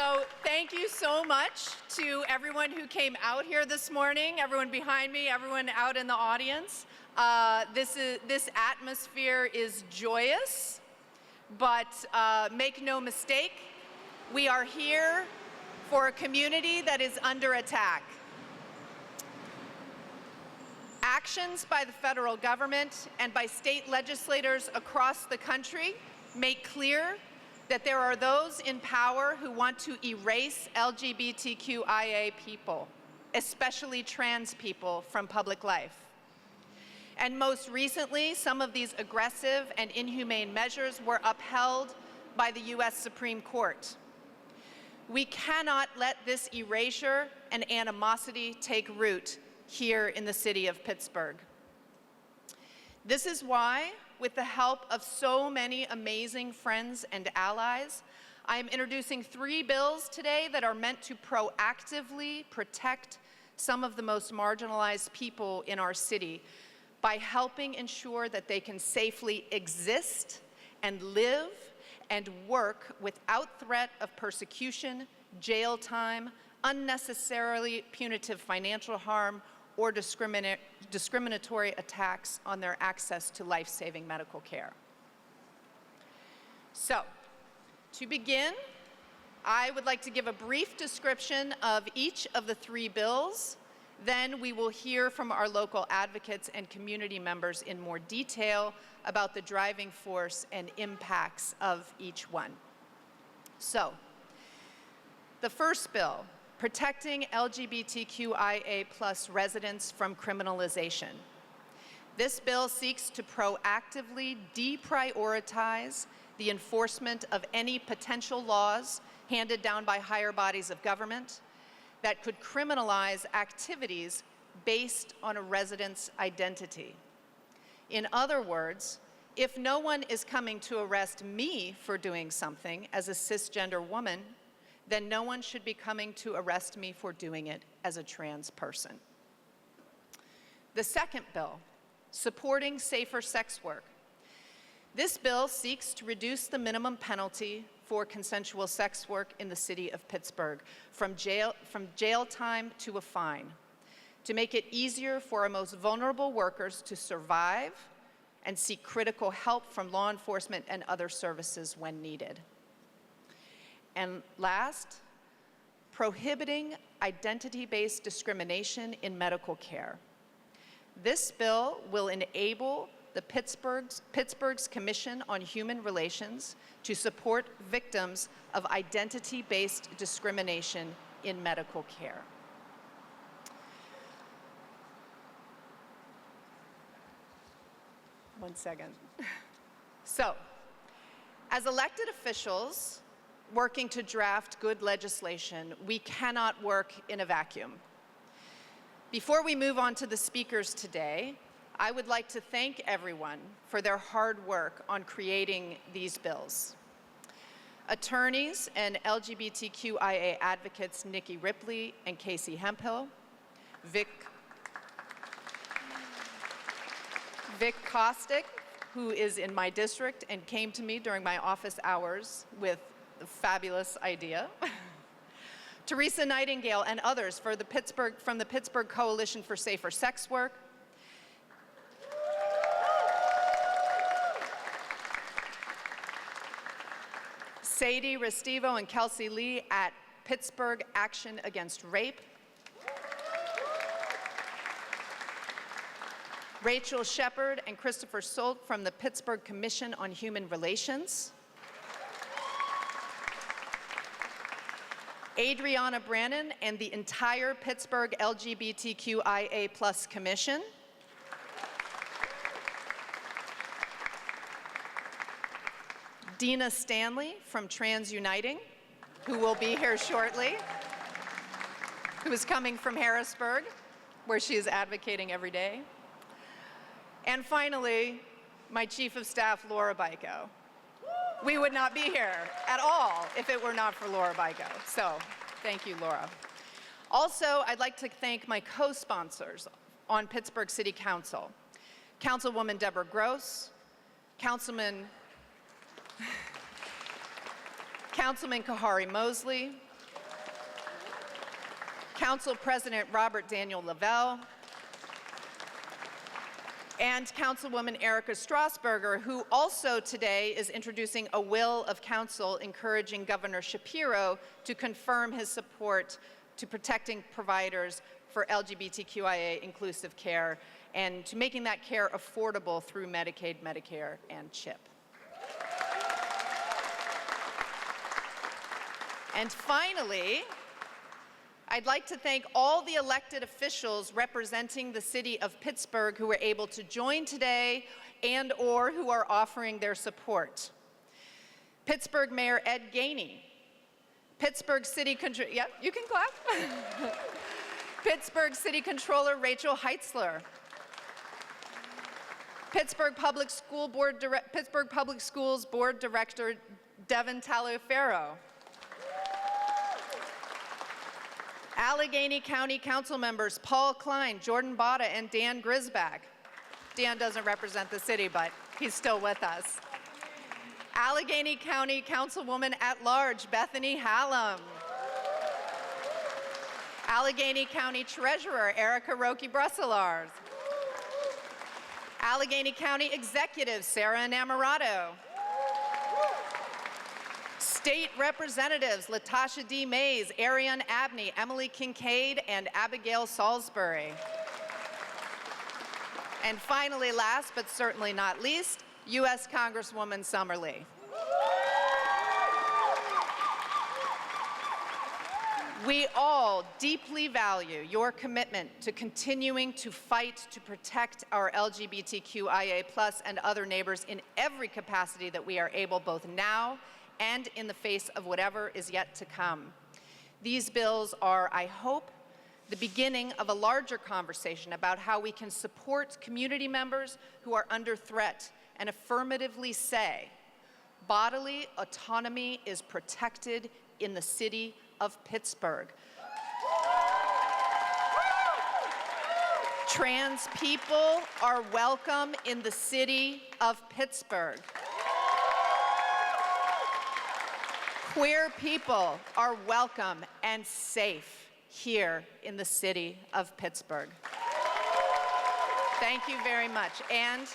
So thank you so much to everyone who came out here this morning, everyone behind me, everyone out in the audience. This atmosphere is joyous, but make no mistake, we are here for a community that is under attack. Actions by the federal government and by state legislators across the country make clear that there are those in power who want to erase LGBTQIA people, especially trans people, from public life. And most recently, some of these aggressive and inhumane measures were upheld by the US Supreme Court. We cannot let this erasure and animosity take root here in the city of Pittsburgh. This is why, with the help of so many amazing friends and allies, I am introducing 3 bills today that are meant to proactively protect some of the most marginalized people in our city by helping ensure that they can safely exist and live and work without threat of persecution, jail time, unnecessarily punitive financial harm, or discriminatory attacks on their access to life-saving medical care. So, to begin, I would like to give a brief description of each of the 3 bills. Then we will hear from our local advocates and community members in more detail about the driving force and impacts of each one. So, the first bill, protecting LGBTQIA+ residents from criminalization. This bill seeks to proactively deprioritize the enforcement of any potential laws handed down by higher bodies of government that could criminalize activities based on a resident's identity. In other words, if no one is coming to arrest me for doing something as a cisgender woman, then no one should be coming to arrest me for doing it as a trans person. The second bill, supporting safer sex work. This bill seeks to reduce the minimum penalty for consensual sex work in the city of Pittsburgh from jail time to a fine, to make it easier for our most vulnerable workers to survive and seek critical help from law enforcement and other services when needed. And last, prohibiting identity-based discrimination in medical care. This bill will enable the Pittsburgh's Commission on Human Relations to support victims of identity-based discrimination in medical care. One second. So, as elected officials, working to draft good legislation, we cannot work in a vacuum. Before we move on to the speakers today, I would like to thank everyone for their hard work on creating these bills. Attorneys and LGBTQIA advocates Nikki Ripley and Casey Hemphill, Vic Kostick, who is in my district and came to me during my office hours with a fabulous idea. Teresa Nightingale and others from the Pittsburgh Coalition for Safer Sex Work. Sadie Restivo and Kelsey Lee at Pittsburgh Action Against Rape. Rachel Shepard and Christopher Solt from the Pittsburgh Commission on Human Relations. Adriana Brannon and the entire Pittsburgh LGBTQIA+ Commission. Dina Stanley from Trans Uniting, who will be here shortly, who is coming from Harrisburg, where she is advocating every day. And finally, my Chief of Staff, Laura Byko. We would not be here at all if it were not for Laura Byko. So, thank you, Laura. Also, I'd like to thank my co-sponsors on Pittsburgh City Council, Councilwoman Deborah Gross, Councilman Kahari Mosley, Council President Robert Daniel Lavelle, and Councilwoman Erica Strasburger, who also today is introducing a will of council encouraging Governor Shapiro to confirm his support to protecting providers for LGBTQIA inclusive care and to making that care affordable through Medicaid, Medicare, and CHIP. And finally, I'd like to thank all the elected officials representing the city of Pittsburgh who were able to join today and/or who are offering their support. Pittsburgh Mayor Ed Gainey, Pittsburgh City Controller, yeah, you can clap. Pittsburgh City Controller Rachel Heitzler, Pittsburgh Public Schools Board Director Devin Taliaferro, Allegheny County Council members Paul Klein, Jordan Botta, and Dan Grisbach. Dan doesn't represent the city, but he's still with us. Allegheny County Councilwoman at Large Bethany Hallam. Allegheny County Treasurer Erica Roque-Brusselars. Allegheny County Executive Sarah Inamorato. State Representatives Latasha D. Mays, Ariane Abney, Emily Kincaid, and Abigail Salisbury. And finally, last but certainly not least, U.S. Congresswoman Summerlee. We all deeply value your commitment to continuing to fight to protect our LGBTQIA+ and other neighbors in every capacity that we are able, both now and in the face of whatever is yet to come. These bills are, I hope, the beginning of a larger conversation about how we can support community members who are under threat and affirmatively say, bodily autonomy is protected in the city of Pittsburgh. Trans people are welcome in the city of Pittsburgh. Queer people are welcome and safe here in the city of Pittsburgh. Thank you very much. And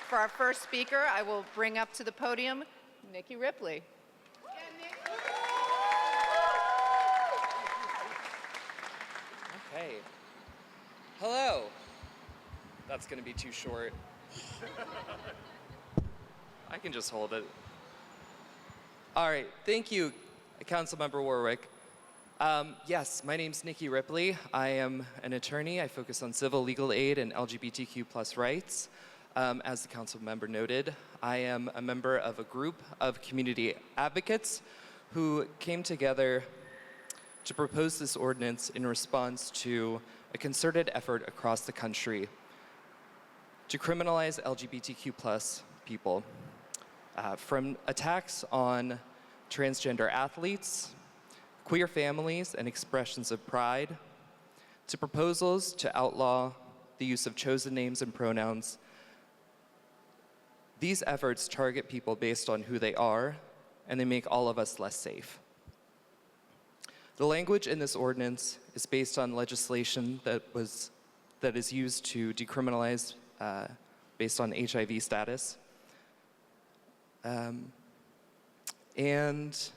for our first speaker, I will bring up to the podium Nikki Ripley. Okay. Hello. That's going to be too short. I can just hold it. All right. Thank you, Councilmember Warwick. Yes, my name's Nikki Ripley. I am an attorney. I focus on civil legal aid and LGBTQ+ rights. As the council member noted, I am a member of a group of community advocates who came together to propose this ordinance in response to a concerted effort across the country to criminalize LGBTQ+ people. From attacks on transgender athletes, queer families, and expressions of pride, to proposals to outlaw the use of chosen names and pronouns. These efforts target people based on who they are, and they make all of us less safe. The language in this ordinance is based on legislation that is used to decriminalize based on HIV status, and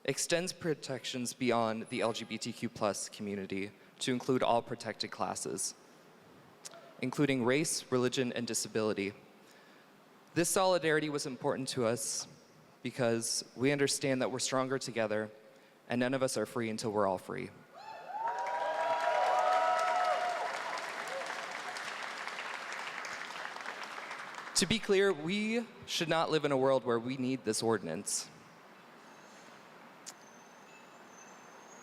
extends protections beyond the LGBTQ+ community to include all protected classes, including race, religion, and disability. This solidarity was important to us because we understand that we're stronger together, and none of us are free until we're all free. To be clear, we should not live in a world where we need this ordinance.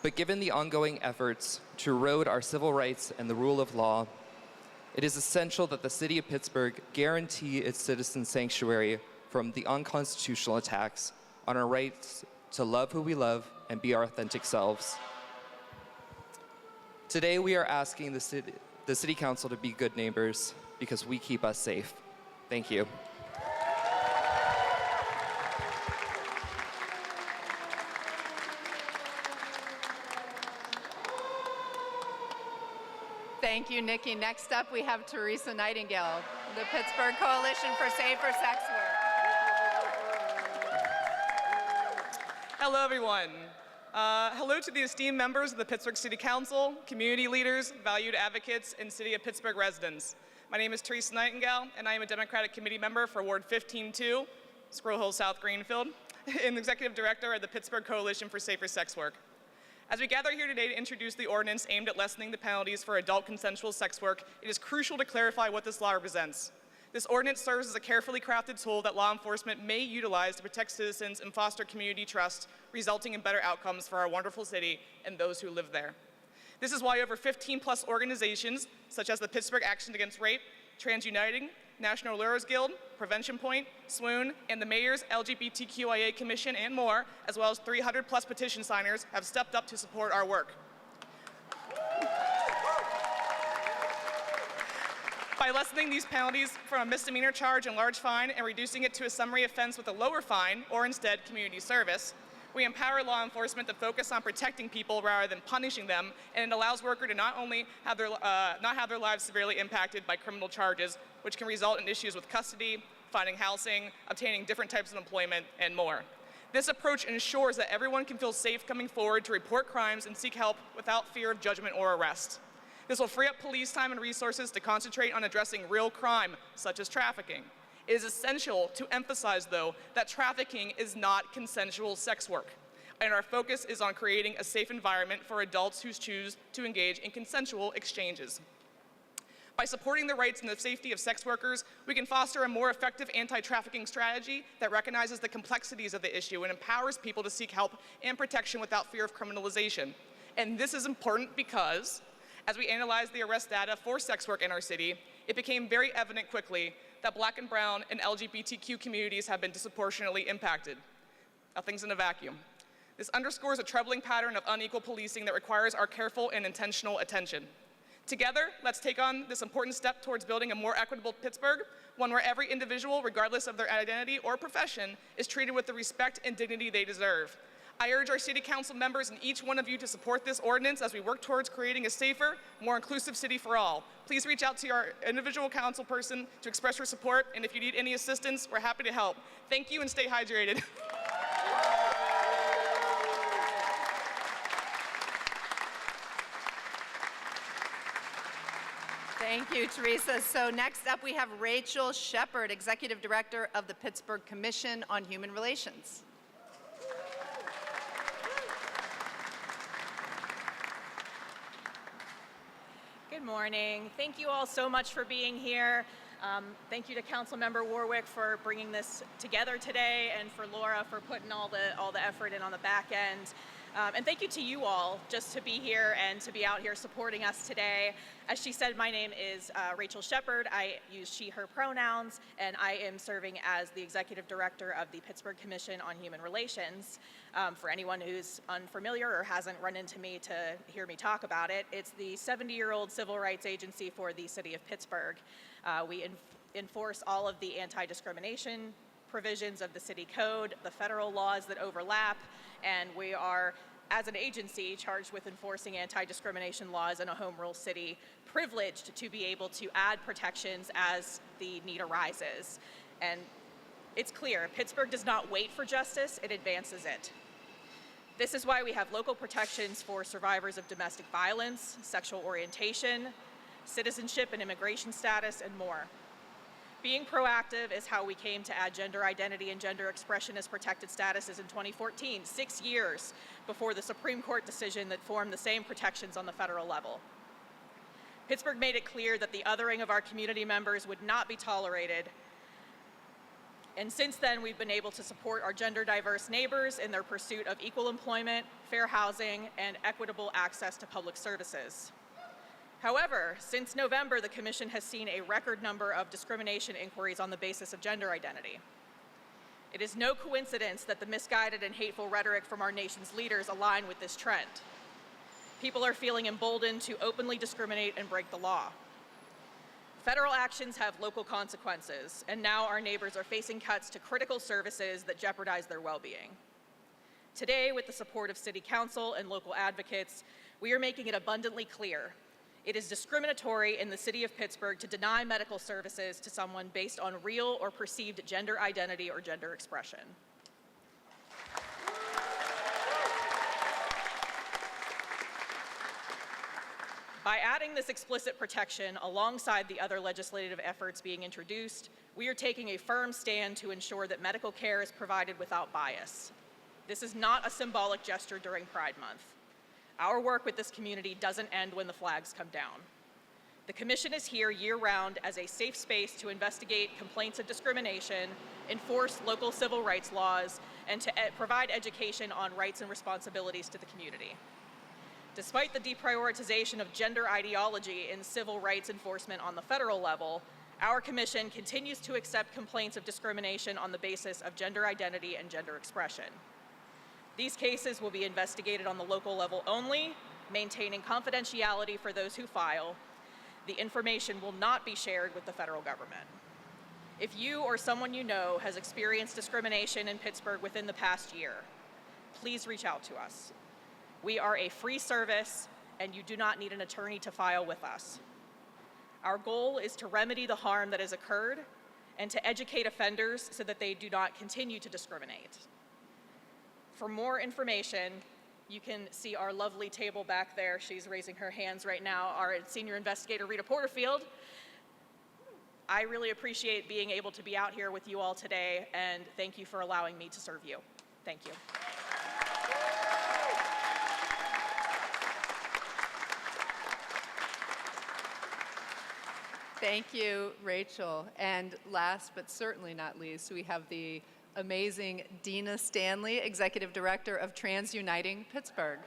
But given the ongoing efforts to erode our civil rights and the rule of law, it is essential that the city of Pittsburgh guarantee its citizen sanctuary from the unconstitutional attacks on our rights to love who we love and be our authentic selves. Today, we are asking the city council to be good neighbors because we keep us safe. Thank you. Thank you, Nikki. Next up, we have Teresa Nightingale, the Pittsburgh Coalition for Safer Sex Work. Hello, everyone. Hello to the esteemed members of the Pittsburgh City Council, community leaders, valued advocates, and City of Pittsburgh residents. My name is Teresa Nightingale, and I am a Democratic Committee member for Ward 15-2, Squirrel Hill South Greenfield, and the Executive Director of the Pittsburgh Coalition for Safer Sex Work. As we gather here today to introduce the ordinance aimed at lessening the penalties for adult consensual sex work, it is crucial to clarify what this law represents. This ordinance serves as a carefully crafted tool that law enforcement may utilize to protect citizens and foster community trust, resulting in better outcomes for our wonderful city and those who live there. This is why over 15+ organizations, such as the Pittsburgh Action Against Rape, Trans Uniting, National Lawyers Guild, Prevention Point, Swoon, and the Mayor's LGBTQIA Commission and more, as well as 300+ petition signers, have stepped up to support our work. By lessening these penalties from a misdemeanor charge and large fine and reducing it to a summary offense with a lower fine, or instead community service, we empower law enforcement to focus on protecting people rather than punishing them, and it allows workers to not only have not have their lives severely impacted by criminal charges, which can result in issues with custody, finding housing, obtaining different types of employment, and more. This approach ensures that everyone can feel safe coming forward to report crimes and seek help without fear of judgment or arrest. This will free up police time and resources to concentrate on addressing real crime, such as trafficking. It is essential to emphasize, though, that trafficking is not consensual sex work, and our focus is on creating a safe environment for adults who choose to engage in consensual exchanges. By supporting the rights and the safety of sex workers, we can foster a more effective anti-trafficking strategy that recognizes the complexities of the issue and empowers people to seek help and protection without fear of criminalization. And this is important because, as we analyzed the arrest data for sex work in our city, it became very evident quickly that Black and Brown and LGBTQ communities have been disproportionately impacted. Nothing's in a vacuum. This underscores a troubling pattern of unequal policing that requires our careful and intentional attention. Together, let's take on this important step towards building a more equitable Pittsburgh, one where every individual, regardless of their identity or profession, is treated with the respect and dignity they deserve. I urge our City Council members and each one of you to support this ordinance as we work towards creating a safer, more inclusive city for all. Please reach out to your individual council person to express your support, and if you need any assistance, we're happy to help. Thank you and stay hydrated. Thank you, Teresa. So next up, we have Rachel Shepard, Executive Director of the Pittsburgh Commission on Human Relations. Good morning. Thank you all so much for being here. Thank you to Councilmember Warwick for bringing this together today, and for Laura for putting all the effort in on the back end. And thank you to you all just to be here and to be out here supporting us today. As she said, my name is Rachel Shepard. I use she, her pronouns, and I am serving as the Executive Director of the Pittsburgh Commission on Human Relations. For anyone who's unfamiliar or hasn't run into me to hear me talk about it, it's the 70-year-old civil rights agency for the city of Pittsburgh. We enforce all of the anti-discrimination provisions of the city code, the federal laws that overlap, and we are, as an agency, charged with enforcing anti-discrimination laws in a home rule city, privileged to be able to add protections as the need arises. And it's clear, Pittsburgh does not wait for justice, it advances it. This is why we have local protections for survivors of domestic violence, sexual orientation, citizenship and immigration status, and more. Being proactive is how we came to add gender identity and gender expression as protected statuses in 2014, 6 years before the Supreme Court decision that formed the same protections on the federal level. Pittsburgh made it clear that the othering of our community members would not be tolerated. And since then, we've been able to support our gender diverse neighbors in their pursuit of equal employment, fair housing, and equitable access to public services. However, since November, the Commission has seen a record number of discrimination inquiries on the basis of gender identity. It is no coincidence that the misguided and hateful rhetoric from our nation's leaders align with this trend. People are feeling emboldened to openly discriminate and break the law. Federal actions have local consequences, and now our neighbors are facing cuts to critical services that jeopardize their well-being. Today, with the support of City Council and local advocates, we are making it abundantly clear: It is discriminatory in the city of Pittsburgh to deny medical services to someone based on real or perceived gender identity or gender expression. By adding this explicit protection alongside the other legislative efforts being introduced, we are taking a firm stand to ensure that medical care is provided without bias. This is not a symbolic gesture during Pride Month. Our work with this community doesn't end when the flags come down. The Commission is here year-round as a safe space to investigate complaints of discrimination, enforce local civil rights laws, and to provide education on rights and responsibilities to the community. Despite the deprioritization of gender ideology in civil rights enforcement on the federal level, our Commission continues to accept complaints of discrimination on the basis of gender identity and gender expression. These cases will be investigated on the local level only, maintaining confidentiality for those who file. The information will not be shared with the federal government. If you or someone you know has experienced discrimination in Pittsburgh within the past year, please reach out to us. We are a free service, and you do not need an attorney to file with us. Our goal is to remedy the harm that has occurred and to educate offenders so that they do not continue to discriminate. For more information, you can see our lovely table back there. She's raising her hands right now, our senior investigator, Rita Porterfield. I really appreciate being able to be out here with you all today, and thank you for allowing me to serve you. Thank you. Thank you, Rachel. And last but certainly not least, we have the amazing Dina Stanley, Executive Director of Trans Uniting Pittsburgh.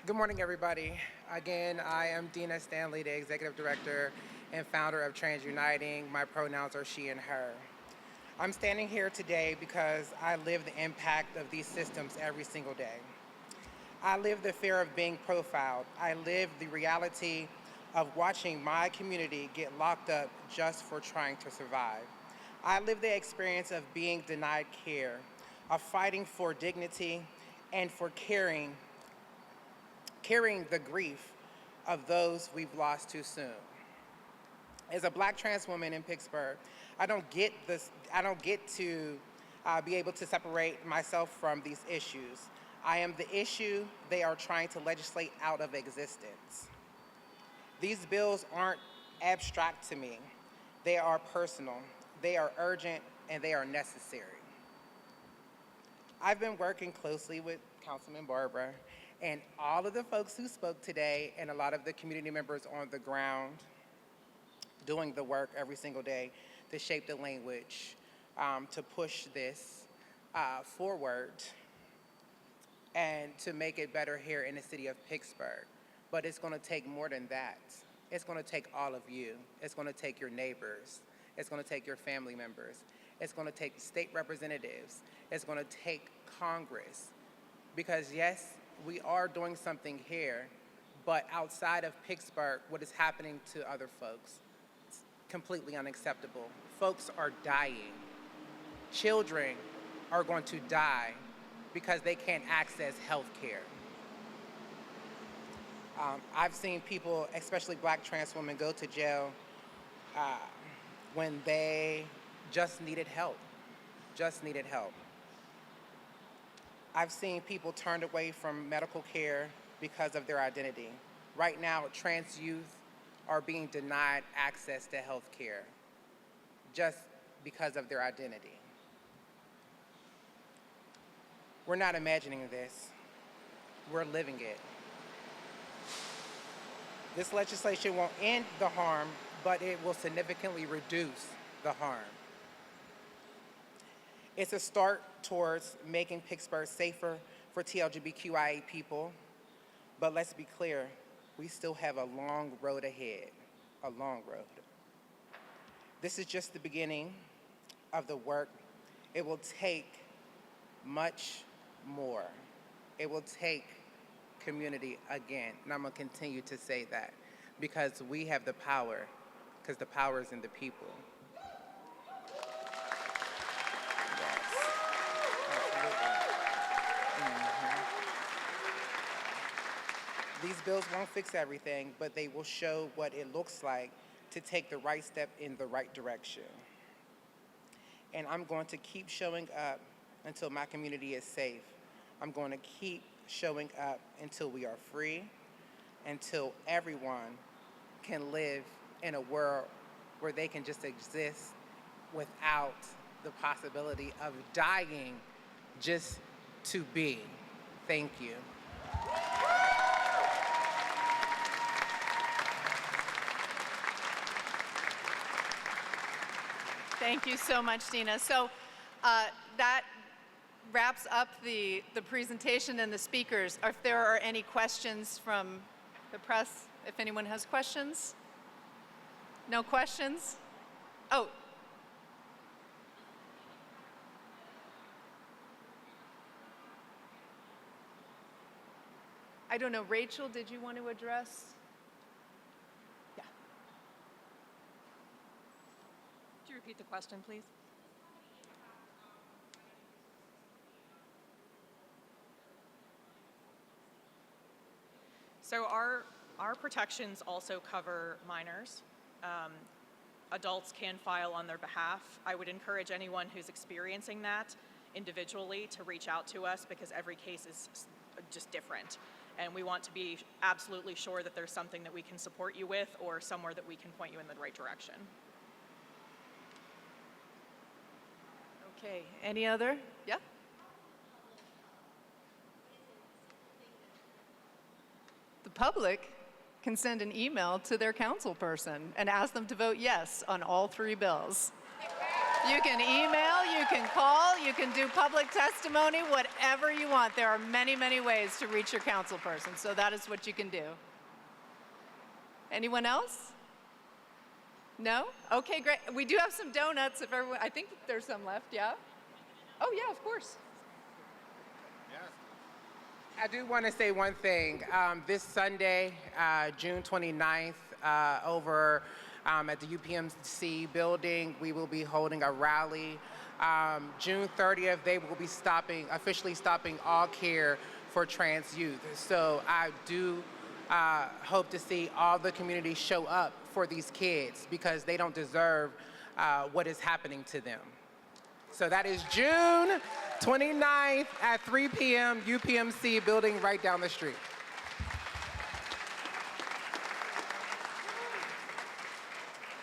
Good morning, everybody. Again, I am Dina Stanley, the Executive Director and founder of Trans Uniting. My pronouns are she and her. I'm standing here today because I live the impact of these systems every single day. I live the fear of being profiled. I live the reality of watching my community get locked up just for trying to survive. I live the experience of being denied care, of fighting for dignity, and for carrying the grief of those we've lost too soon. As a Black trans woman in Pittsburgh, I don't get to be able to separate myself from these issues. I am the issue they are trying to legislate out of existence. These bills aren't abstract to me. They are personal, they are urgent, and they are necessary. I've been working closely with Councilman Barbara and all of the folks who spoke today and a lot of the community members on the ground doing the work every single day to shape the language, to push this forward and to make it better here in the city of Pittsburgh. But it's going to take more than that. It's going to take all of you. It's going to take your neighbors. It's going to take your family members. It's going to take state representatives. It's going to take Congress. Because yes, we are doing something here, but outside of Pittsburgh, what is happening to other folks, it's completely unacceptable. Folks are dying. Children are going to die because they can't access health care. I've seen people, especially Black trans women, go to jail when they just needed help, I've seen people turned away from medical care because of their identity. Right now, trans youth are being denied access to health care just because of their identity. We're not imagining this, we're living it. This legislation won't end the harm, but it will significantly reduce the harm. It's a start towards making Pittsburgh safer for TLGBTQIA people, but let's be clear, we still have a long road ahead, a long road. This is just the beginning of the work. It will take much more. It will take community again, and I'm gonna continue to say that because we have the power, because the power is in the people. Yes. bills won't fix everything, but they will show what it looks like to take the right step in the right direction. And I'm going to keep showing up until my community is safe. I'm going to keep showing up until we are free, until everyone can live in a world where they can just exist without the possibility of dying just to be. Thank you. Thank you so much, Dina. So that wraps up the presentation and the speakers. If there are any questions from the press, if anyone has questions? No questions? Oh. I don't know, Rachel, did you want to address? Yeah. Could you repeat the question, please? So our protections also cover minors. Adults can file on their behalf. I would encourage anyone who's experiencing that individually to reach out to us because every case is just different. And we want to be absolutely sure that there's something that we can support you with or somewhere that we can point you in the right direction. Okay, any other? Yeah? The public can send an email to their council person and ask them to vote yes on all three bills. You can email, you can call, you can do public testimony, whatever you want. There are many, many ways to reach your council person, so that is what you can do. Anyone else? No? Okay, great. We do have some donuts if everyone, I think there's some left, yeah? Oh yeah, of course. I do want to say one thing. This Sunday, June 29th, over at the UPMC building, we will be holding a rally. June 30th, they will be officially stopping all care for trans youth. So I do hope to see all the community show up for these kids because they don't deserve what is happening to them. So that is June 29th at 3 p.m. UPMC building right down the street.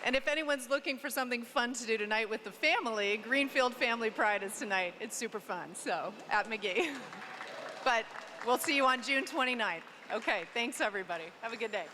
And if anyone's looking for something fun to do tonight with the family, Greenfield Family Pride is tonight. It's super fun, so at McGee. But we'll see you on June 29th. Okay, thanks everybody. Have a good day.